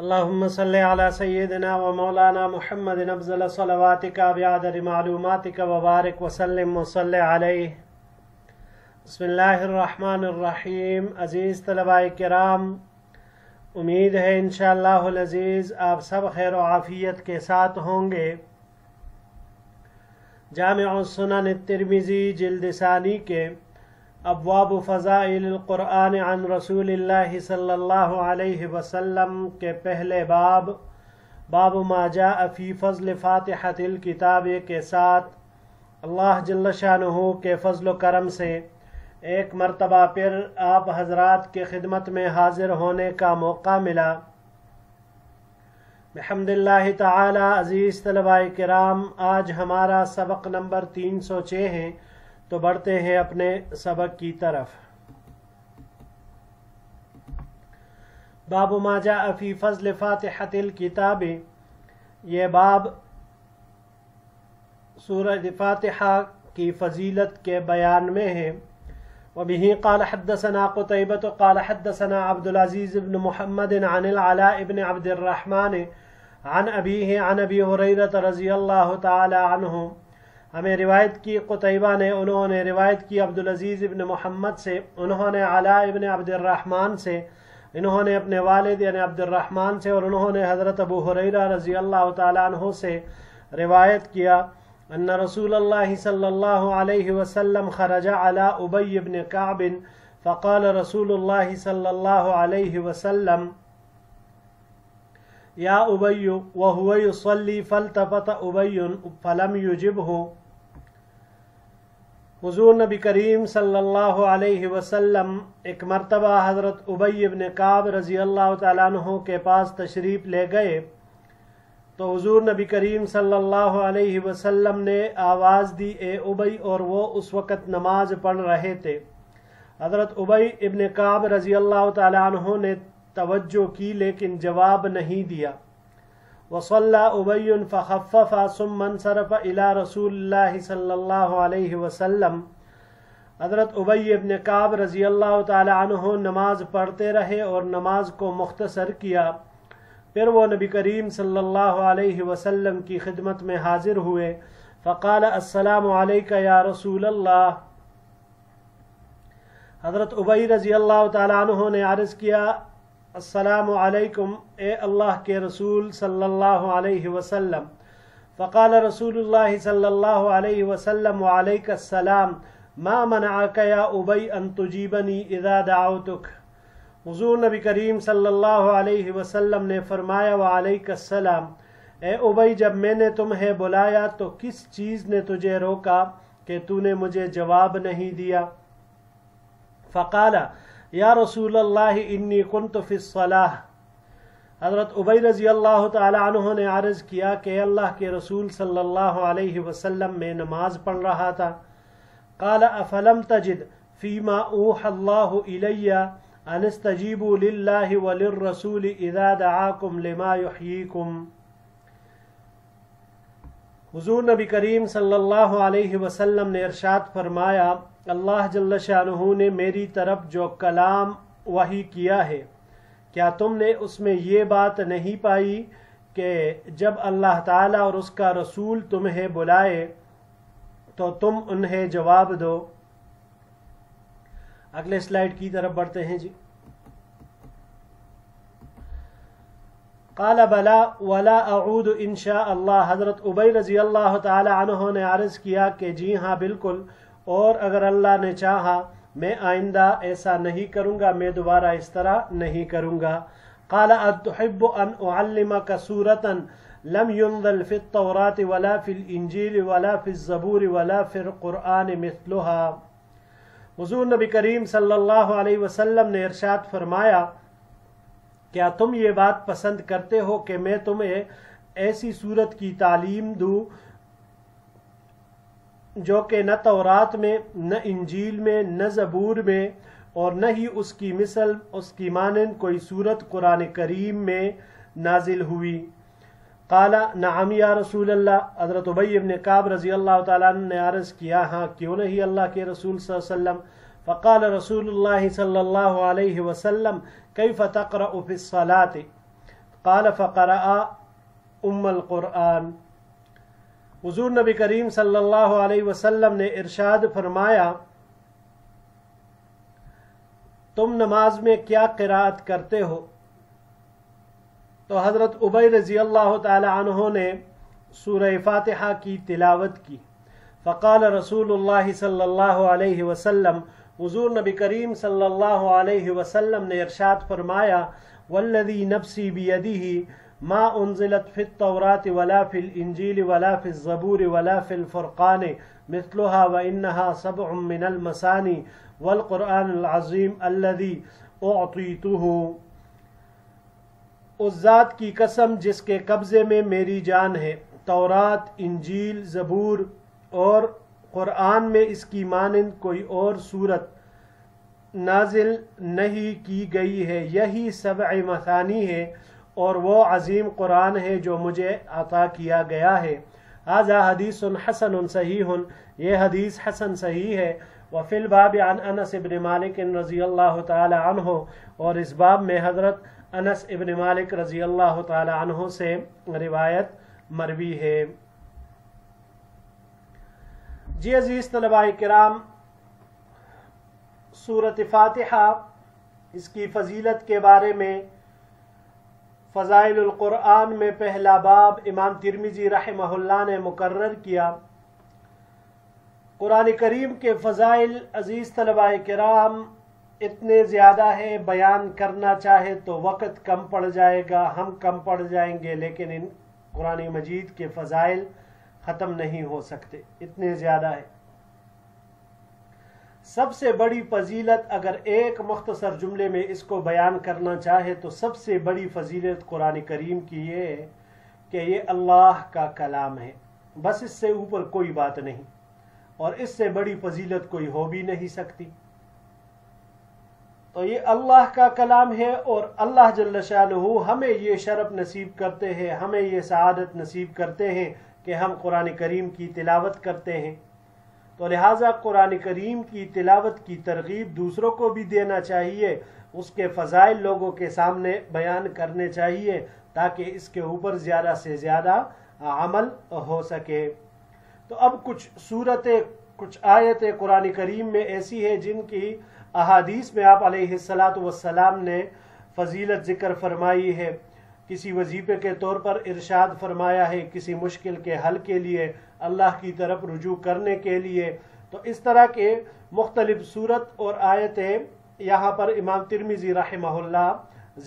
اللهم صل على سيدنا ومولانا محمد افضل صلواتك بعدد معلوماتك وبارك وسلم وصل عليه. بسم اللہ الرحمن الرحیم. عزیز طلباء کرام، امید ہے انشاءاللہ العزیز آپ سب خیر و عافیت کے ساتھ ہوں گے. جامع السنن الترمذی جلد ثانی کے ابواب فضائل القرآن عن رسول اللہ صلی اللہ علیہ وسلم کے پہلے باب ما جاء فی فضل فاتحۃ الکتاب کے ساتھ اللہ جل شانہ کے فضل و کرم سے ایک مرتبہ پھر آپ حضرات کے خدمت میں حاضر ہونے کا موقع ملا. بحمد اللہ تعالی. عزیز طلباء کرام، آج ہمارا سبق نمبر 306 ہے، تو بڑھتے ہیں اپنے سبق کی طرف. باب ما جاء فی فضل فاتحۃ الکتاب، یہ باب سورہ فاتحہ کی فضیلت کے بیان میں ہے. وبه قال حدثنا قتيبة قال حدثنا عبد العزيز بن محمد عن العلاء بن عبد الرحمن عن أبيه عن أبي هريرة رضي الله تعالى عنه. ہمیں روایت کی قتیبہ نے، انہوں نے روایت کی عبد العزیز ابن محمد سے، انہوں نے علاء ابن عبد الرحمن سے، انہوں نے اپنے والد یعنی عبد الرحمن سے، اور انہوں نے حضرت ابو ہریرہ رضی اللہ تعالیٰ عنہ سے روایت کیا ان رسول اللہ صلی اللہ علیہ وسلم خرج علی ابی بن کعب فقال رسول اللہ صلی اللہ علیہ وسلم یا ابی وهو يصلي فالتفت ابی فلم يجبه. حضور نبی کریم صلی اللہ علیہ وسلم ایک مرتبہ حضرت ابی بن کعب رضی اللہ تعالیٰ عنہ کے پاس تشریف لے گئے تو حضور نبی کریم صلی اللہ علیہ وسلم نے آواز دی، اے ابی، اور وہ اس وقت نماز پڑھ رہے تھے. حضرت ابی ابن کعب رضی اللہ تعالیٰ عنہ نے توجہ کی لیکن جواب نہیں دیا. وصلى ابی فخفف ثم انصرف الى رسول اللہ صلی اللہ علیہ وسلم. حضرت ابی ابن کعب رضی اللہ تعالیٰ عنہ نماز پڑھتے رہے اور نماز کو مختصر کیا. پھر وہ نبی کریم صلی اللہ علیہ وسلم کی خدمت میں حاضر ہوئے. فقال السلام علیک یا رسول اللہ. حضرت ابی رضی اللہ تعالیٰ عنہ نے عرض کیا، السلام علیکم، اے اللہ کے رسول صلی اللہ علیہ وسلم. فقال رسول اللہ صلی اللہ علیہ وسلم وعلیک السلام ما منعک یا ابی ان تجیبنی اذا دعوتک. حضور نبی کریم صلی اللہ علیہ وسلم نے فرمایا وعلیک السلام، اے ابی، جب میں نے تمہیں بلایا تو کس چیز نے تجھے روکا کہ تو نے مجھے جواب نہیں دیا؟ فقال یا رسول اللہ انی کنت فی الصلاۃ. حضرت ابی رضی اللہ تعالی عنہ نے عرض کیا کہ اللہ کے رسول صلی اللہ علیہ وسلم میں نماز پڑھ رہا تھا. قال افلم تجد فیما اوحی اللہ الی ان استجیبوا للہ وللرسول اذا دعاکم لما یحییکم. حضور نبی کریم صلی اللہ علیہ وسلم نے ارشاد فرمایا، اللہ جل شانہ نے میری طرف جو کلام وحی کیا ہے، کیا تم نے اس میں یہ بات نہیں پائی کہ جب اللہ تعالیٰ اور اس کا رسول تمہیں بلائے تو تم انہیں جواب دو. اگلے سلائیڈ کی طرف بڑھتے ہیں جی. قال بلا ولا اعود انشاء اللہ. حضرت ابی رضی اللہ تعالی عنہ نے عرض کیا کہ جی ہاں بالکل، اور اگر اللہ نے چاہا میں آئندہ ایسا نہیں کروں گا، میں دوبارہ اس طرح نہیں کروں گا. قال اتحب ان اعلمک سورة لم ينزل في التوراة ولا في الانجیل ولا في الزبور ولا في القرآن مثلها. حضور نبی کریم صلی اللہ علیہ وسلم نے ارشاد فرمایا، کیا تم یہ بات پسند کرتے ہو کہ میں تمہیں ایسی صورت کی تعلیم دوں جو کہ نہ تورات میں، نہ انجیل میں، نہ زبور میں، اور نہ ہی اس کی مثل، اس کی مانند کوئی صورت قرآن کریم میں نازل ہوئی؟ قال نعم یا رسول اللہ. حضرت ابی بن کعب رضی اللہ تعالیٰ عنہ نے عرض کیا، ہاں کیوں نہیں اللہ کے رسول صلی اللہ علیہ وسلم. فقال رسول اللہ صلی اللہ علیہ وسلم کیف تقرأ فی الصلاۃ. قال فقرأ ام القرآن۔ حضور نبی کریم صلی اللہ علیہ وسلم نے ارشاد فرمایا تم نماز میں کیا قراءت کرتے ہو؟ تو حضرت ابی رضی اللہ تعالی عنہ نے سورہ فاتحہ کی تلاوت کی۔ فقال رسول اللہ صلی اللہ علیہ وسلم، حضور نبی کریم صلی اللہ علیہ وسلم نے ارشاد فرمایا والذی نفسی بیدہ ما انزلت فی التوراۃ ولا فی الانجیل ولا فی الزبور ولا فی الفرقان مثلها وانها سبع من المثانی والقرآن العظیم الذی اعطیتہ۔ اس ذات کی قسم جس کے قبضے میں میری جان ہے، تورات، انجیل، زبور اور قرآن میں اس کی مانند کوئی اور صورت نازل نہیں کی گئی ہے، یہی سبع مثانی ہے اور وہ عظیم قرآن ہے جو مجھے عطا کیا گیا ہے۔ ھذا حدیث حسن صحیح، یہ حدیث حسن صحیح ہے۔ وفی الباب عن انس بن مالک رضی اللہ تعالی عنہ، اور اس باب میں حضرت انس ابن مالک رضی اللہ تعالی عنہ سے روایت مروی ہے۔ جی عزیز طلباء کرام، سورۃ فاتحہ، اس کی فضیلت کے بارے میں فضائل القرآن میں پہلا باب امام ترمذی رحمہ اللہ نے مقرر کیا۔ قرآن کریم کے فضائل عزیز طلباء کرام اتنے زیادہ ہے، بیان کرنا چاہے تو وقت کم پڑ جائے گا، ہم کم پڑ جائیں گے، لیکن ان قرآن مجید کے فضائل ختم نہیں ہو سکتے، اتنے زیادہ ہے۔ سب سے بڑی فضیلت اگر ایک مختصر جملے میں اس کو بیان کرنا چاہے تو سب سے بڑی فضیلت قرآن کریم کی یہ ہے کہ یہ اللہ کا کلام ہے، بس اس سے اوپر کوئی بات نہیں، اور اس سے بڑی فضیلت کوئی ہو بھی نہیں سکتی۔ تو یہ اللہ کا کلام ہے، اور اللہ جل شانہ ہمیں یہ شرف نصیب کرتے ہیں، ہمیں یہ سعادت نصیب کرتے ہیں کہ ہم قرآن کریم کی تلاوت کرتے ہیں۔ تو لہٰذا قرآن کریم کی تلاوت کی ترغیب دوسروں کو بھی دینا چاہیے، اس کے فضائل لوگوں کے سامنے بیان کرنے چاہیے تاکہ اس کے اوپر زیادہ سے زیادہ عمل ہو سکے۔ تو اب کچھ آیتیں قرآن کریم میں ایسی ہیں جن کی احادیث میں آپ علیہ السلام نے فضیلت ذکر فرمائی ہے، کسی وظیفے کے طور پر ارشاد فرمایا ہے، کسی مشکل کے حل کے لیے، اللہ کی طرف رجوع کرنے کے لیے۔ تو اس طرح کے مختلف صورت اور آیتیں یہاں پر امام ترمذی رحمہ اللہ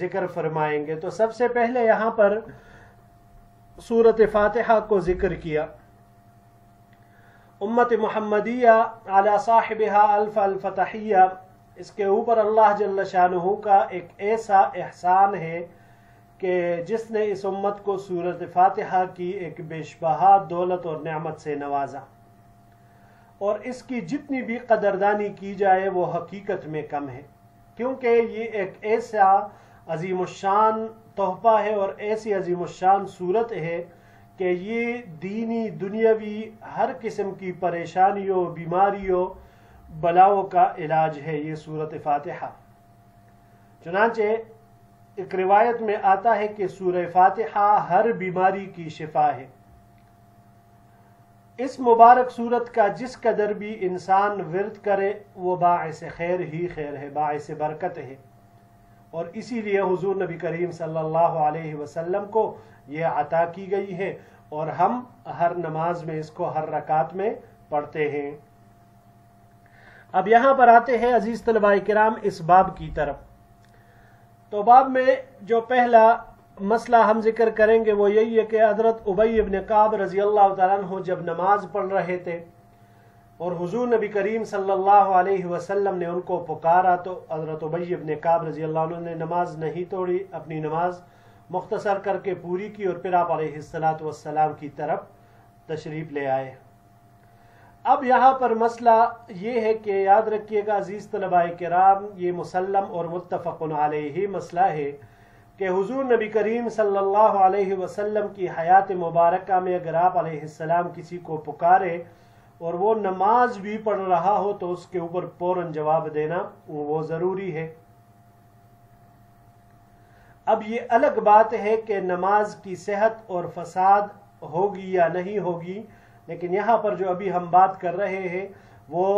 ذکر فرمائیں گے۔ تو سب سے پہلے یہاں پر سورۃ فاتحہ کو ذکر کیا۔ امت محمدیہ علی صاحبها الف الفتحیہ، اس کے اوپر اللہ جل شانہ کا ایک ایسا احسان ہے کہ جس نے اس امت کو سورۃ فاتحہ کی ایک بیش بہا دولت اور نعمت سے نوازا، اور اس کی جتنی بھی قدردانی کی جائے وہ حقیقت میں کم ہے، کیونکہ یہ ایک ایسا عظیم الشان تحفہ ہے اور ایسی عظیم الشان صورت ہے کہ یہ دینی دنیاوی ہر قسم کی پریشانیوں، بیماریوں، بلاؤں کا علاج ہے یہ سورۃ فاتحہ۔ چنانچہ ایک روایت میں آتا ہے کہ سورہ فاتحہ ہر بیماری کی شفا ہے۔ اس مبارک سورت کا جس قدر بھی انسان ورد کرے وہ باعث خیر ہی خیر ہے، باعث برکت ہے، اور اسی لیے حضور نبی کریم صلی اللہ علیہ وسلم کو یہ عطا کی گئی ہے، اور ہم ہر نماز میں اس کو ہر رکعت میں پڑھتے ہیں۔ اب یہاں پر آتے ہیں عزیز طلباء کرام اس باب کی طرف۔ تو باب میں جو پہلا مسئلہ ہم ذکر کریں گے وہ یہی ہے کہ حضرت ابی بن کعب رضی اللہ تعالیٰ عنہ جب نماز پڑھ رہے تھے اور حضور نبی کریم صلی اللہ علیہ وسلم نے ان کو پکارا، تو حضرت ابی بن کعب رضی اللہ عنہ نے نماز نہیں توڑی، اپنی نماز مختصر کر کے پوری کی، اور پھر آپ علیہ السلام کی طرف تشریف لے آئے۔ اب یہاں پر مسئلہ یہ ہے کہ یاد رکھیے گا عزیز طلباء کرام، یہ مسلم اور متفق علیہ مسئلہ ہے کہ حضور نبی کریم صلی اللہ علیہ وسلم کی حیات مبارکہ میں اگر آپ علیہ السلام کسی کو پکارے اور وہ نماز بھی پڑھ رہا ہو تو اس کے اوپر فوراً جواب دینا وہ ضروری ہے۔ اب یہ الگ بات ہے کہ نماز کی صحت اور فساد ہوگی یا نہیں ہوگی، لیکن یہاں پر جو ابھی ہم بات کر رہے ہیں وہ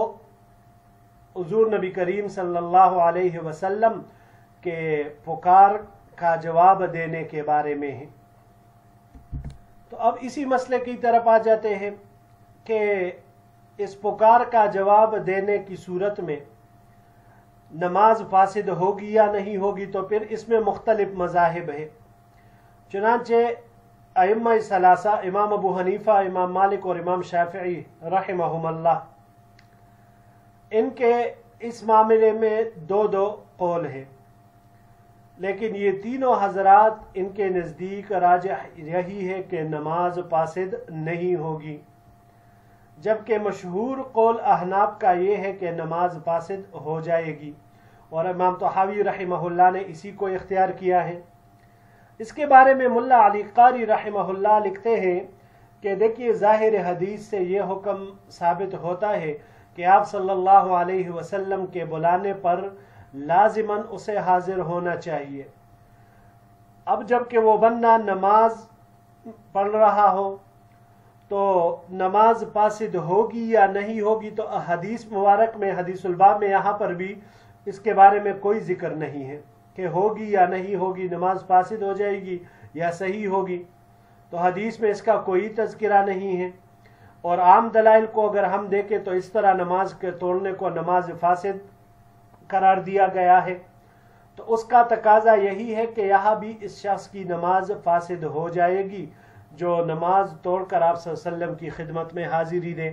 حضور نبی کریم صلی اللہ علیہ وسلم کے پکار کا جواب دینے کے بارے میں ہے۔ تو اب اسی مسئلے کی طرف آ جاتے ہیں کہ اس پکار کا جواب دینے کی صورت میں نماز فاسد ہوگی یا نہیں ہوگی، تو پھر اس میں مختلف مذاہب ہیں۔ چنانچہ ائمہ ثلاثہ امام ابو حنیفہ، امام مالک اور امام شافعی رحمہم اللہ، ان کے اس معاملے میں دو قول ہیں، لیکن یہ تینوں حضرات ان کے نزدیک راجح یہی ہے کہ نماز فاسد نہیں ہوگی، جبکہ مشہور قول احناف کا یہ ہے کہ نماز فاسد ہو جائے گی، اور امام طحاوی رحمہ اللہ نے اسی کو اختیار کیا ہے۔ اس کے بارے میں ملا علی قاری رحمہ اللہ لکھتے ہیں کہ دیکھیے ظاہر حدیث سے یہ حکم ثابت ہوتا ہے کہ آپ صلی اللہ علیہ وسلم کے بلانے پر لازماً اسے حاضر ہونا چاہیے۔ اب جب کہ وہ بندہ نماز پڑھ رہا ہو تو نماز فاسد ہوگی یا نہیں ہوگی، تو حدیث مبارک میں حدیث الباب میں یہاں پر بھی اس کے بارے میں کوئی ذکر نہیں ہے کہ ہوگی یا نہیں ہوگی، نماز فاسد ہو جائے گی یا صحیح ہوگی، تو حدیث میں اس کا کوئی تذکرہ نہیں ہے۔ اور عام دلائل کو اگر ہم دیکھیں تو اس طرح نماز کے توڑنے کو نماز فاسد قرار دیا گیا ہے، تو اس کا تقاضا یہی ہے کہ یہاں بھی اس شخص کی نماز فاسد ہو جائے گی جو نماز توڑ کر آپ صلی اللہ علیہ وسلم کی خدمت میں حاضری دے،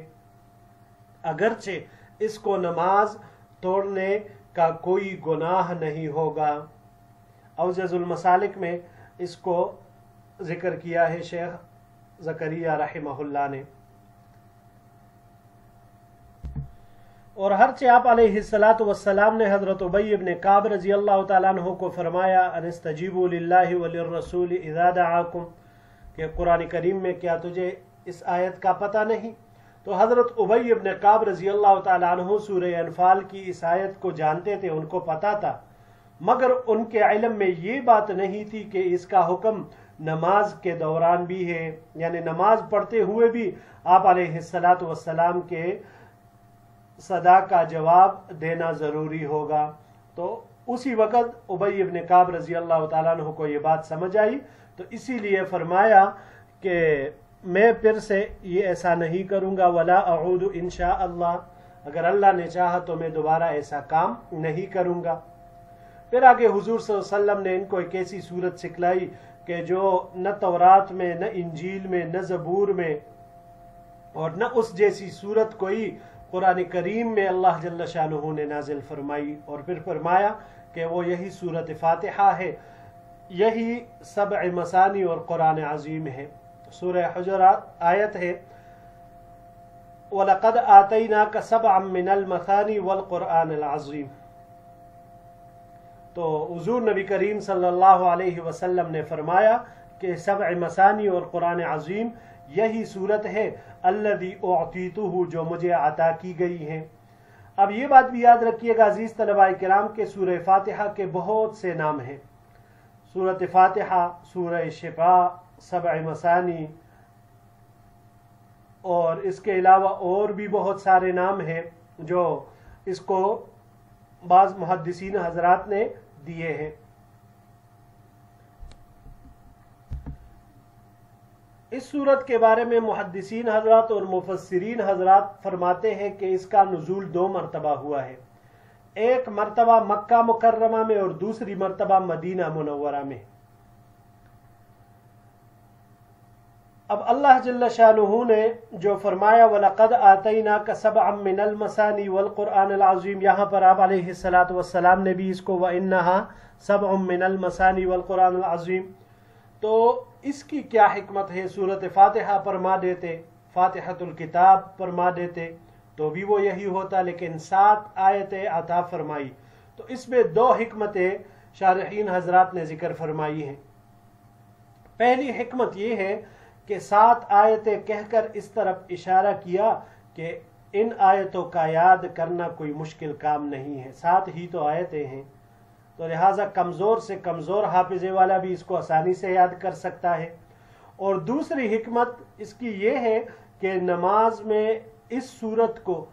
اگرچہ اس کو نماز توڑنے کا کوئی گناہ نہیں ہوگا۔ اوجز المسالک میں اس کو ذکر کیا ہے شیخ زکریا رحمہ اللہ نے۔ اور ہرچہ آپ علیہ السلام نے حضرت ابی ابن کعب رضی اللہ تعالیٰ عنہ کو فرمایا ان استجیبوا للہ وللرسول اذا دعاکم، کہ قرآن کریم میں کیا تجھے اس آیت کا پتہ نہیں؟ تو حضرت ابی ابن کعب رضی اللہ تعالیٰ عنہ سورہ انفال کی اس آیت کو جانتے تھے، ان کو پتہ تھا، مگر ان کے علم میں یہ بات نہیں تھی کہ اس کا حکم نماز کے دوران بھی ہے، یعنی نماز پڑھتے ہوئے بھی آپ علیہ السلام کے صدا کا جواب دینا ضروری ہوگا۔ تو اسی وقت ابی ابن کعب رضی اللہ تعالیٰ عنہ کو یہ بات سمجھ آئی، تو اسی لیے فرمایا کہ میں پھر سے یہ ایسا نہیں کروں گا، ولا اعود انشاء اللہ، اگر اللہ نے چاہا تو میں دوبارہ ایسا کام نہیں کروں گا۔ پھر آگے حضور صلی اللہ علیہ وسلم نے ان کو ایک ایسی صورت سکھلائی کہ جو نہ تورات میں، نہ انجیل میں، نہ زبور میں، اور نہ اس جیسی صورت کوئی قرآن کریم میں اللہ جل شانہ نے نازل فرمائی، اور پھر فرمایا کہ وہ یہی صورت فاتحہ ہے، یہی سبع مثانی اور قرآن عظیم ہے۔ سورہ حجرات آیت ہے وَلَقَدْ آتَيْنَاكَ سَبْعًا مِّنَ الْمَثَانِي وَالْقُرْآنِ الْعَظِيمِ۔ تو حضور نبی کریم صلی اللہ علیہ وسلم نے فرمایا کہ سبع مثانی اور قرآن عظیم یہی صورت ہے الذی اعطیتہ، جو مجھے عطا کی گئی ہے۔ اب یہ بات بھی یاد رکھیے گا عزیز طلباء کرام کہ سورہ فاتحہ کے بہت سے نام ہیں، سورۃ فاتحہ، سورہ شفاء، سبع مثانی، اور اس کے علاوہ اور بھی بہت سارے نام ہیں جو اس کو بعض محدثین حضرات نے دیے ہیں۔ اس صورت کے بارے میں محدثین حضرات اور مفسرین حضرات فرماتے ہیں کہ اس کا نزول 2 مرتبہ ہوا ہے، ایک مرتبہ مکہ مکرمہ میں اور دوسری مرتبہ مدینہ منورہ میں۔ اب اللہ جل شانہ نے جو فرمایا وَلَقَدْ آتَيْنَاكَ سَبْعًا مِّنَ الْمَثَانِي وَالْقُرْآنِ الْعَظِيمِ، یہاں پر آپ علیہ السلام نے بھی اس کو وَإِنَّهَا سَبْعٌ مِّنَ الْمَثَانِي وَالْقُرْآنِ الْعَظِيمِ، تو اس کی کیا حکمت ہے؟ سورۃ فاتحہ فرما دیتے، فاتحۃ الکتاب فرما دیتے تو بھی وہ یہی ہوتا، لیکن 7 آیتیں عطا فرمائی، تو اس میں 2 حکمتیں شارحین حضرات نے ذکر فرمائی ہیں۔ پہلی حکمت یہ ہے کہ 7 آیتیں کہہ کر اس طرف اشارہ کیا کہ ان آیتوں کا یاد کرنا کوئی مشکل کام نہیں ہے، 7 ہی تو آیتیں ہیں، تو لہٰذا کمزور سے کمزور حافظے والا بھی اس کو آسانی سے یاد کر سکتا ہے۔ اور دوسری حکمت اس کی یہ ہے کہ نماز میں اس سورت کو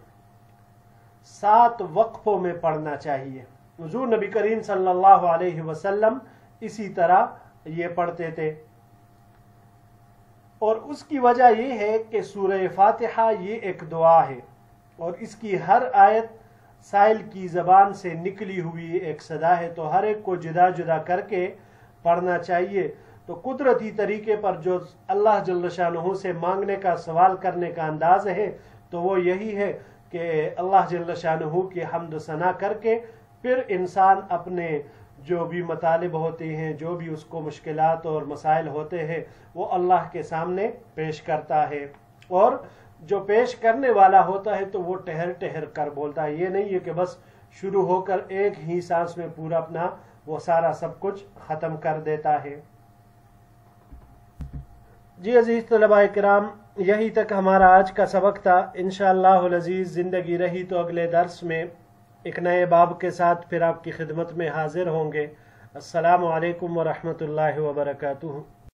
7 وقفوں میں پڑھنا چاہیے۔ حضور نبی کریم صلی اللہ علیہ وسلم اسی طرح یہ پڑھتے تھے، اور اس کی وجہ یہ ہے کہ سورہ فاتحہ یہ ایک دعا ہے، اور اس کی ہر آیت سائل کی زبان سے نکلی ہوئی ایک صدا ہے، تو ہر ایک کو جدا جدا کر کے پڑھنا چاہیے۔ تو قدرتی طریقے پر جو اللہ جل شانہ سے مانگنے کا، سوال کرنے کا انداز ہے تو وہ یہی ہے کہ اللہ جل شانہ کی حمد و ثنا کر کے پھر انسان اپنے جو بھی مطالب ہوتے ہیں، جو بھی اس کو مشکلات اور مسائل ہوتے ہیں، وہ اللہ کے سامنے پیش کرتا ہے۔ اور جو پیش کرنے والا ہوتا ہے تو وہ ٹہر ٹہر کر بولتا ہے، یہ نہیں ہے کہ بس شروع ہو کر ایک ہی سانس میں پورا اپنا وہ سارا سب کچھ ختم کر دیتا ہے۔ جی عزیز طلباء کرام، یہی تک ہمارا آج کا سبق تھا۔ انشاءاللہ العزیز زندگی رہی تو اگلے درس میں ایک نئے باب کے ساتھ پھر آپ کی خدمت میں حاضر ہوں گے۔ السلام علیکم ورحمۃ اللہ وبرکاتہ۔